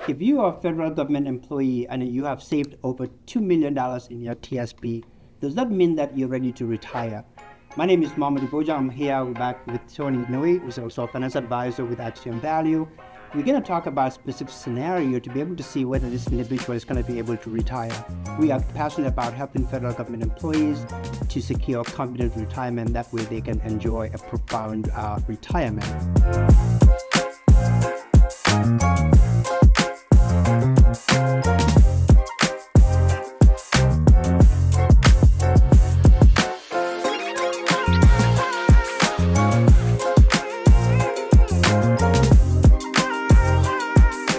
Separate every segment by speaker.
Speaker 1: if you are a federal government employee and you have saved over $2 million in your TSP, does that mean that you're ready to retire? My name is Momodou Bojang. I'm here back with Tony Nguy, who's also a finance advisor with Axiom Value. We're going to talk about a specific scenario to be able to see whether this individual is going to be able to retire. We are passionate about helping federal government employees to secure confident retirement. That way they can enjoy a profound retirement.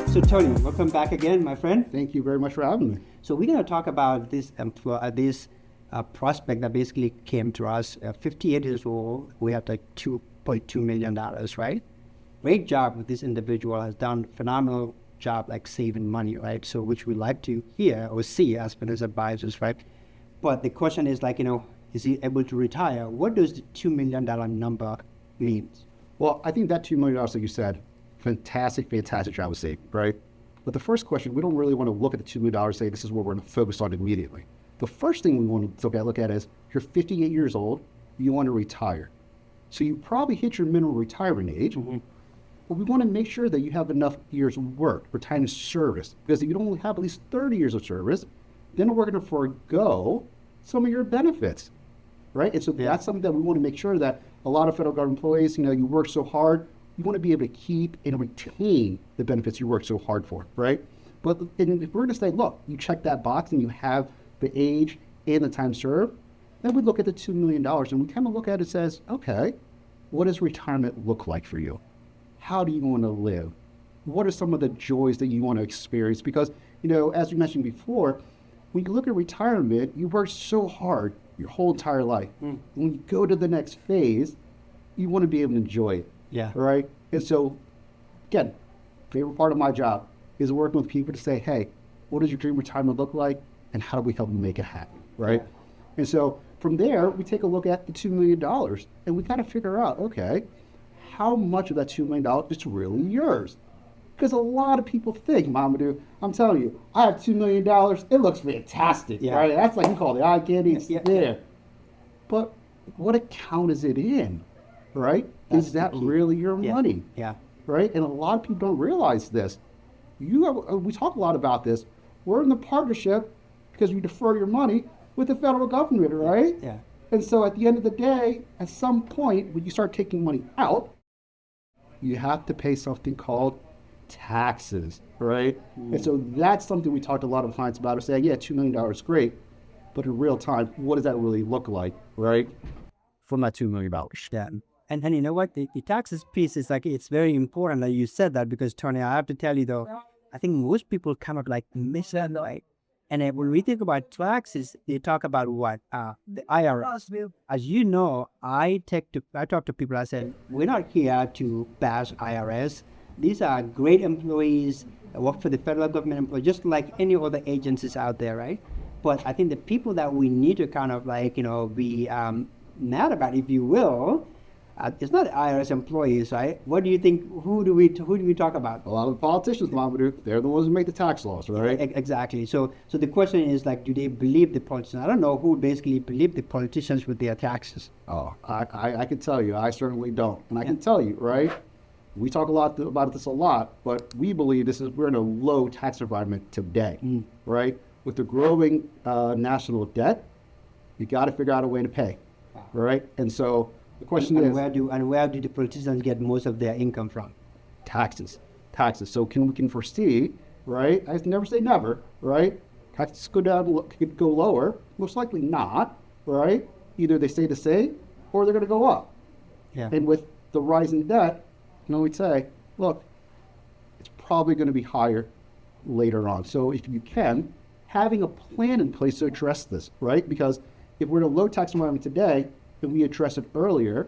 Speaker 1: So Tony, welcome back again, my friend.
Speaker 2: Thank you very much for having me.
Speaker 1: So we're going to talk about this prospect that basically came to us, 58 years old. We have like $2.2 million, right? Great job with this individual, has done phenomenal job like saving money, right? So which we like to hear or see as finance advisors, right? But the question is like, is he able to retire? What does the $2 million number mean?
Speaker 2: Well, I think that $2 million, like you said, fantastic job with saving, right? But the first question, we don't really want to look at the $2 million and say, this is what we're going to focus on immediately. The first thing we want to look at is, you're 58 years old, you want to retire. So you probably hit your minimum retirement age, but we want to make sure that you have enough years of work or time of service. Because if you don't have at least 30 years of service, then we're going to forego some of your benefits, right? And so that's something that we want to make sure that a lot of federal government employees, you work so hard, you want to be able to keep and retain the benefits you work so hard for, right? But if we're going to say, look, you check that box and you have the age and the time served, then we look at the $2 million and we kind of look at it and says, okay, what does retirement look like for you? How do you want to live? What are some of the joys that you want to experience? Because, as we mentioned before, when you look at retirement, you work so hard your whole entire life. When you go to the next phase, you want to be able to enjoy it.
Speaker 1: Yeah.
Speaker 2: Right. And so, again, favorite part of my job is working with people to say, hey, what does your dream retirement look like? And how do we help you make it happen? Right. Yeah. And so from there, we take a look at the $2 million and we kind of figure out, okay, how much of that $2 million is really yours? Because a lot of people think, Momodou, I'm telling you, I have $2 million. It looks fantastic. Yeah. Right. That's like you call it eye candy. It's there. But what account is it in? Right? Is that really your money?
Speaker 1: Yeah.
Speaker 2: Right? And a lot of people don't realize this. We talk a lot about this. We're in the partnership because we defer your money with the federal government, right?
Speaker 1: Yeah.
Speaker 2: And so at the end of the day, at some point, when you start taking money out, you have to pay something called taxes, right? And so that's something we talked to a lot of clients about, saying, yeah, $2 million is great, but in real time, what does that really look like, right? From that $2 million.
Speaker 1: Yeah. And you know what? The taxes piece is like, it's very important that you said that, because Tony, I have to tell you though, I think most people kind of like miss that. And when we think about taxes, they talk about what? The IRS. As you know, I talk to people, I said, we're not here to bash IRS. These are great employees that work for the federal government employees, just like any other agencies out there, right? But I think the people that we need to kind of like, be mad about, if you will, it's not IRS employees, right? What do you think? Who do we talk about?
Speaker 2: A lot of the politicians, Momodou, they're the ones who make the tax laws, right?
Speaker 1: Exactly. So the question is like, do they believe the politicians? I don't know who basically believe the politicians with their taxes.
Speaker 2: Oh, I can tell you, I certainly don't, and I can tell you, right? We talk a lot about this a lot, but we believe we're in a low tax environment today, right? With the growing national debt, you got to figure out a way to pay, right? And so. The question is,
Speaker 1: where do the politicians get most of their income from?
Speaker 2: Taxes. So we can foresee, right? I never say never, right? Taxes could go lower, most likely not, right? Either they stay the same or they're going to go up.
Speaker 1: Yeah.
Speaker 2: And with the rising debt, we'd say, look, it's probably going to be higher later on. So if you can, having a plan in place to address this, right? Because if we're in a low tax environment today, and we addressed it earlier,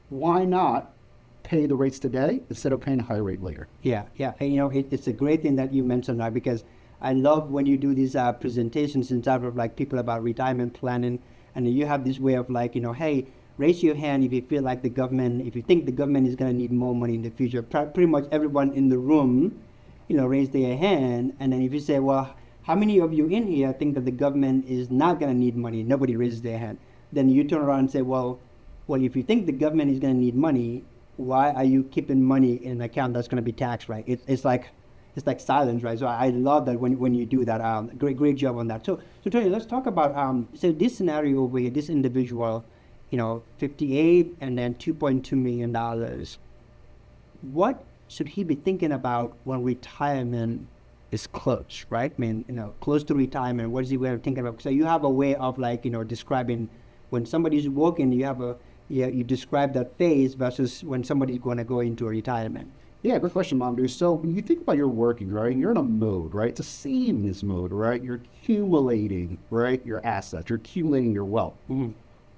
Speaker 2: why not pay the rates today instead of paying a higher rate later?
Speaker 1: Yeah. And, it's a great thing that you mentioned that, because I love when you do these presentations in terms of like people about retirement planning, and you have this way of like, hey, raise your hand if you feel like if you think the government is going to need more money in the future. Pretty much everyone in the room raise their hand, and then if you say, well, how many of you in here think that the government is not going to need money? Nobody raises their hand. Then you turn around and say, well, if you think the government is going to need money, why are you keeping money in an account that's going to be taxed, right? It's like silence, right? So I love that when you do that. Great job on that. So Tony, let's talk about so this scenario where this individual, 58 and then $2.2 million. What should he be thinking about when retirement is close, right? I mean, close to retirement. What is he thinking about? So you have a way of describing when somebody's working. You describe that phase versus when somebody's going to go into a retirement.
Speaker 2: Yeah, good question, Momodou. So when you think about your working, right, you're in a mode, right? It's a savings mode, right? You're accumulating, right, your assets. You're accumulating your wealth.
Speaker 1: Mm-hmm.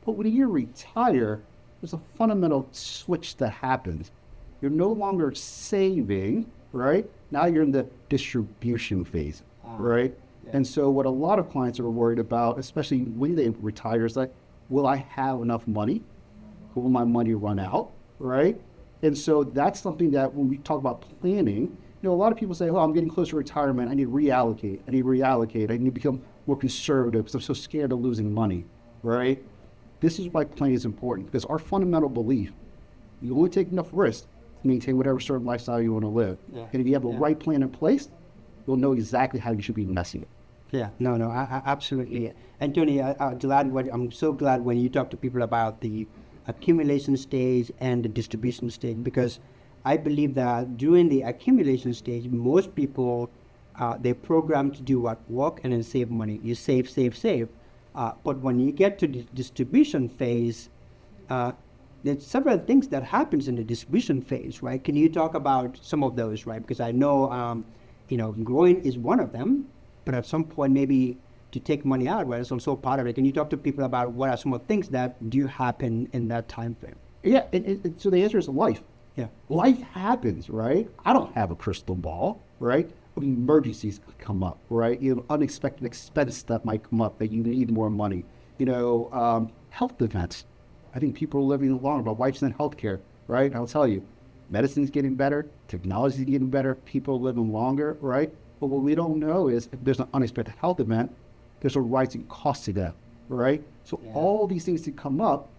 Speaker 2: But when you retire, there's a fundamental switch that happens. You're no longer saving, right? Now you're in the distribution phase, right? Yeah. And so what a lot of clients are worried about, especially when they retire, is like, will I have enough money? Will my money run out, right? And so that's something that when we talk about planning, a lot of people say, oh, I'm getting close to retirement. I need to reallocate. I need to become more conservative because I'm so scared of losing money, right? This is why planning is important, because our fundamental belief, you only take enough risk to maintain whatever certain lifestyle you want to live. Yeah. And if you have the right plan in place, you'll know exactly how you should be investing it.
Speaker 1: Yeah, no, absolutely. And Tony, I'm so glad when you talk to people about the accumulation stage and the distribution stage, because I believe that during the accumulation stage, most people, they're programmed to do what? Work and then save money. You save. But when you get to the distribution phase, there's several things that happens in the distribution phase, right? Can you talk about some of those, right? Because I know, growing is one of them, but at some point maybe to take money out, right, is also part of it. Can you talk to people about what are some of the things that do happen in that time frame?
Speaker 2: Yeah, so the answer is life.
Speaker 1: Yeah.
Speaker 2: Life happens, right? I don't have a crystal ball, right? Emergencies come up, right? Unexpected expense that might come up that you need more money. Health events. I think people are living longer. My wife's in healthcare, right? I'll tell you, medicine's getting better, technology's getting better, people are living longer, right? But what we don't know is if there's an unexpected health event, there's a rising cost to that, right? So all these things that come up,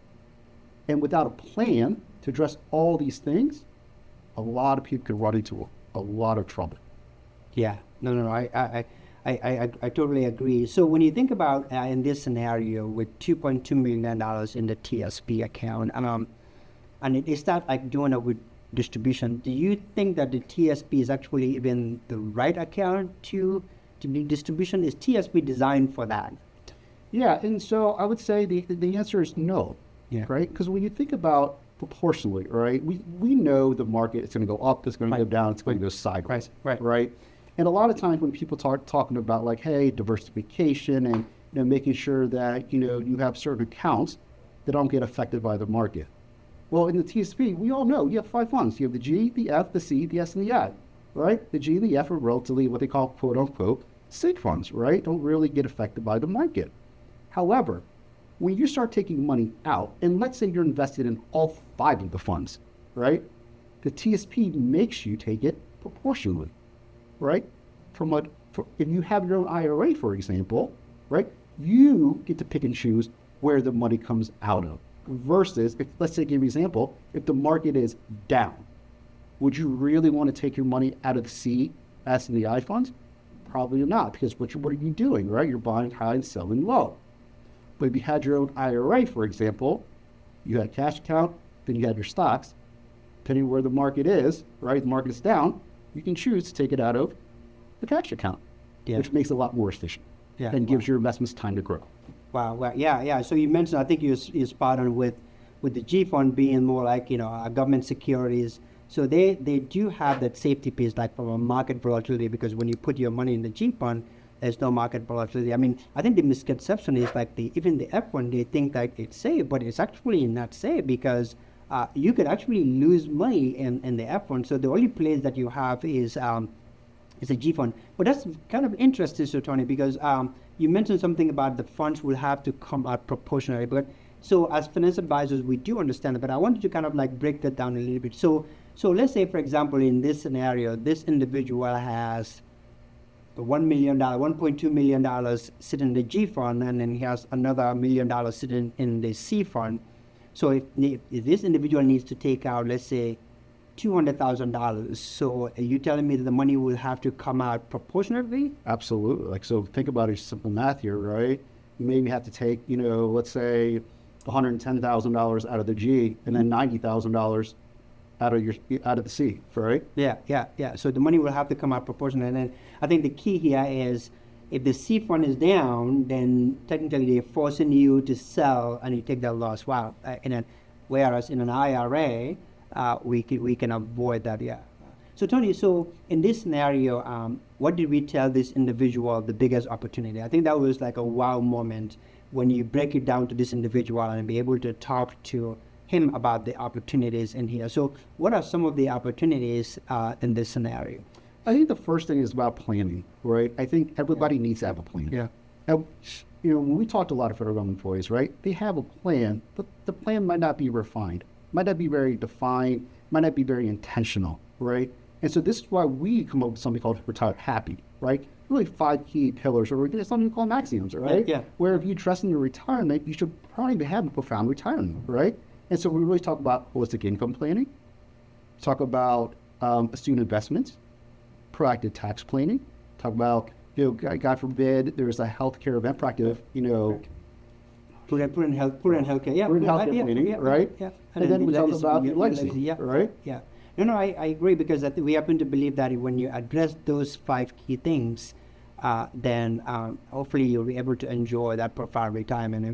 Speaker 2: and without a plan to address all these things, a lot of people could run into a lot of trouble.
Speaker 1: Yeah, no, I totally agree. So when you think about in this scenario with $2.2 million in the TSP account, and it starts like doing it with distribution, do you think that the TSP is actually even the right account to do distribution? Is TSP designed for that?
Speaker 2: Yeah, and so I would say the answer is no, right? Because when you think about proportionally, right, we know the market is going to go up, it's going to go down, it's going to go sideways, right? And a lot of times when people start talking about like, hey, diversification and making sure that you have certain accounts that don't get affected by the market. Well, in the TSP, we all know you have 5 funds. You have the G, the F, the C, the S, and the I, right? The G and the F are relatively what they call quote unquote safe funds, right? Don't really get affected by the market. However, when you start taking money out, and let's say you're invested in all 5 of the funds, right? The TSP makes you take it proportionally, right? If you have your own IRA, for example, right, you get to pick and choose where the money comes out of. Versus, let's say, give you an example, if the market is down, would you really want to take your money out of the C, S, and the I funds? Probably not, because what are you doing, right? You're buying high and selling low. But if you had your own IRA, for example, you had a cash account, then you had your stocks, depending on where the market is, right? The market is down, you can choose to take it out of the cash account, which makes it a lot more efficient and gives your investments time to grow.
Speaker 1: Wow. Yeah. So you mentioned, I think you're spot on with the G fund being more like, government securities. So they do have that safety piece, like from a market volatility, because when you put your money in the G fund, there's no market volatility. I mean, I think the misconception is like even the F fund, they think that it's safe, but it's actually not safe because you could actually lose money in the F fund. So the only place that you have is a G fund. But that's kind of interesting, so Tony, because you mentioned something about the funds will have to come out proportionally. But so as finance advisors, we do understand it, but I wanted to kind of like break that down a little bit. So So let's say, for example, in this scenario, this individual has $1 million, $1.2 million sitting in the G fund, and then he has another $1 million sitting in the C fund. So if this individual needs to take out, let's say, $200,000, so are you telling me that the money will have to come out proportionately?
Speaker 2: Absolutely. Like, so think about it, simple math here, right? You maybe have to take, let's say $110,000 out of the G and then $90,000 out of the C, right?
Speaker 1: Yeah. So the money will have to come out proportionally. And then I think the key here is if the C fund is down, then technically they're forcing you to sell and you take that loss. Wow. Whereas in an IRA, we can avoid that. Yeah. So Tony, so in this scenario, what did we tell this individual the biggest opportunity? I think that was like a wow moment when you break it down to this individual and be able to talk to him about the opportunities in here. So what are some of the opportunities in this scenario?
Speaker 2: I think the first thing is about planning, right? I think everybody needs to have a plan.
Speaker 1: Yeah.
Speaker 2: Now, when we talk to a lot of federal government employees, right, they have a plan, but the plan might not be refined, might not be very defined, might not be very intentional, right? And so this is why we come up with something called Retire Happy, right? Really 5 key pillars, or something called maxioms, right?
Speaker 1: Yeah.
Speaker 2: Where if you trust in your retirement, you should probably have a profound retirement, right? And so we really talk about holistic income planning, talk about student investments, proactive tax planning, talk about, God forbid, there's a healthcare event, proactive,
Speaker 1: Prudent healthcare. Yeah.
Speaker 2: prudent healthcare planning, right?
Speaker 1: Yeah.
Speaker 2: And then we talk about your legacy,
Speaker 1: yeah.
Speaker 2: right?
Speaker 1: Yeah. No, I agree, because I think we happen to believe that when you address those 5 key things, then hopefully you'll be able to enjoy that profound retirement.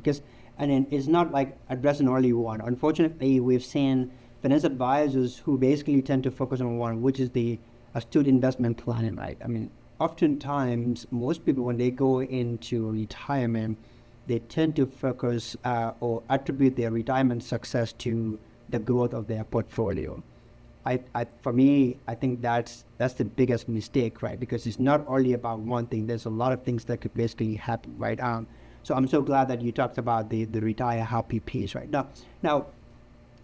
Speaker 1: And then it's not like addressing only one. Unfortunately, we've seen financial advisors who basically tend to focus on one, which is the astute investment planning, right? I mean, oftentimes, most people, when they go into retirement, they tend to focus or attribute their retirement success to the growth of their portfolio. For me, I think that's the biggest mistake, right? Because it's not only about one thing. There's a lot of things that could basically happen, right? So I'm so glad that you talked about the retire happy piece, right? Now,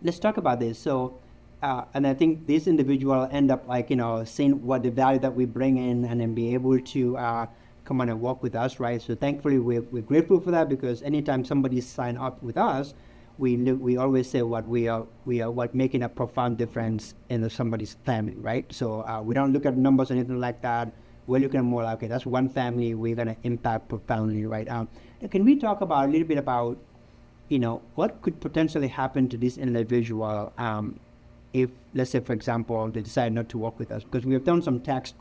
Speaker 1: let's talk about this. So, and I think this individual end up seeing what the value that we bring in, and then be able to come on and work with us, right? So thankfully, we're grateful for that, because anytime somebody sign up with us, we always say we are making a profound difference in somebody's family, right? So we don't look at numbers or anything like that. We're looking at more like, okay, that's one family we're going to impact profoundly, right? Can we talk about a little bit about, what could potentially happen to this individual if, let's say, for example, they decide not to work with us? Because we have done some tax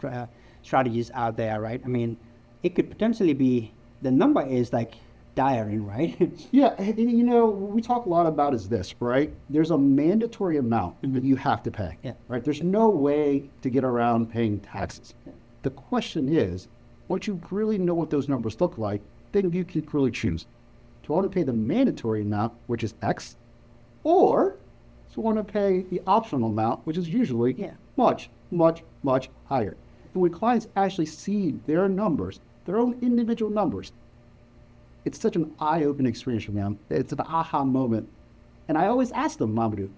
Speaker 1: strategies out there, right? I mean, it could potentially be, the number is like diaring, right?
Speaker 2: Yeah, and what we talk a lot about is this, right? There's a mandatory amount that you have to pay, right? There's no way to get around paying taxes. Yeah. The question is, once you really know what those numbers look like, then you can really choose. Do I want to pay the mandatory amount, which is X, or do I want to pay the optional amount, which is usually much, much, much higher? And when clients actually see their numbers, their own individual numbers, it's such an eye-opening experience for them. It's an aha moment. And I always ask them, Momodou,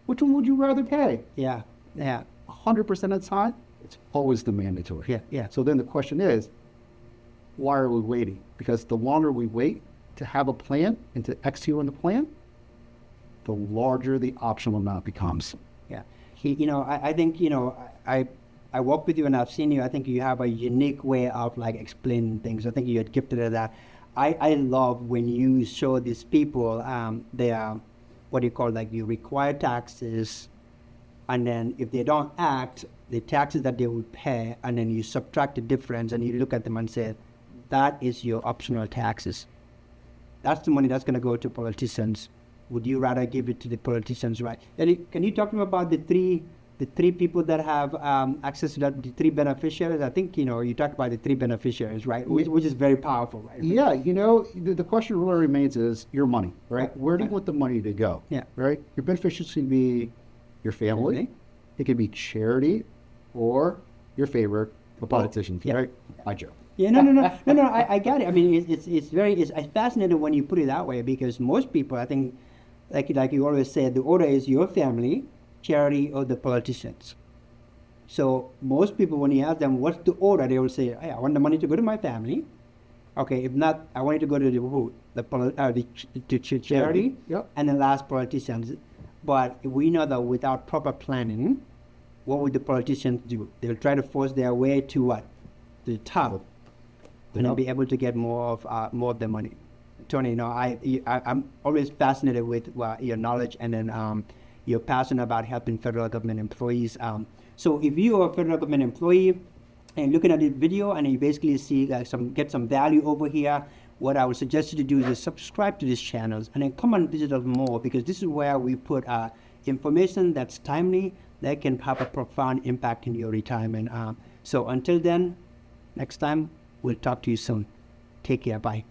Speaker 2: which one would you rather pay?
Speaker 1: Yeah.
Speaker 2: 100% of the time, it's always the mandatory.
Speaker 1: Yeah.
Speaker 2: So then the question is, why are we waiting? Because the longer we wait to have a plan and to execute on the plan, the larger the optional amount becomes.
Speaker 1: Yeah. I think, I work with you and I've seen you. I think you have a unique way of explaining things. I think you're gifted at that. I love when you show these people, they are, what do you call, you require taxes, and then if they don't act, the taxes that they would pay, and then you subtract the difference and you look at them and say, that is your optional taxes. That's the money that's going to go to politicians. Would you rather give it to the politicians, right? And can you talk to me about the three people that have access to that, the 3 beneficiaries? I think, you talked about the 3 beneficiaries, right? Which is very powerful, right?
Speaker 2: Yeah, the question really remains is your money, right? Where do you want the money to go?
Speaker 1: Yeah.
Speaker 2: Right? Your beneficiaries can be your family. It could be charity, or your favorite, the politicians, right? My joke.
Speaker 1: Yeah, no, I get it. I mean, it's fascinating when you put it that way, because most people, I think, like you always said, the order is your family, charity, or the politicians. So most people, when you ask them what's the order, they will say, hey, I want the money to go to my family. Okay, if not, I want it to go to the charity,
Speaker 2: Yep.
Speaker 1: and then last politicians. But we know that without proper planning, what would the politicians do? They'll try to force their way to what? The top, and they'll be able to get more of the money. Tony, I'm always fascinated with your knowledge, and then you're passionate about helping federal government employees. So if you are a federal government employee and looking at this video and you basically see get some value over here, what I would suggest you to do is subscribe to these channels and then come and visit us more, because this is where we put information that's timely, that can have a profound impact in your retirement. So until then, next time, we'll talk to you soon. Take care. Bye.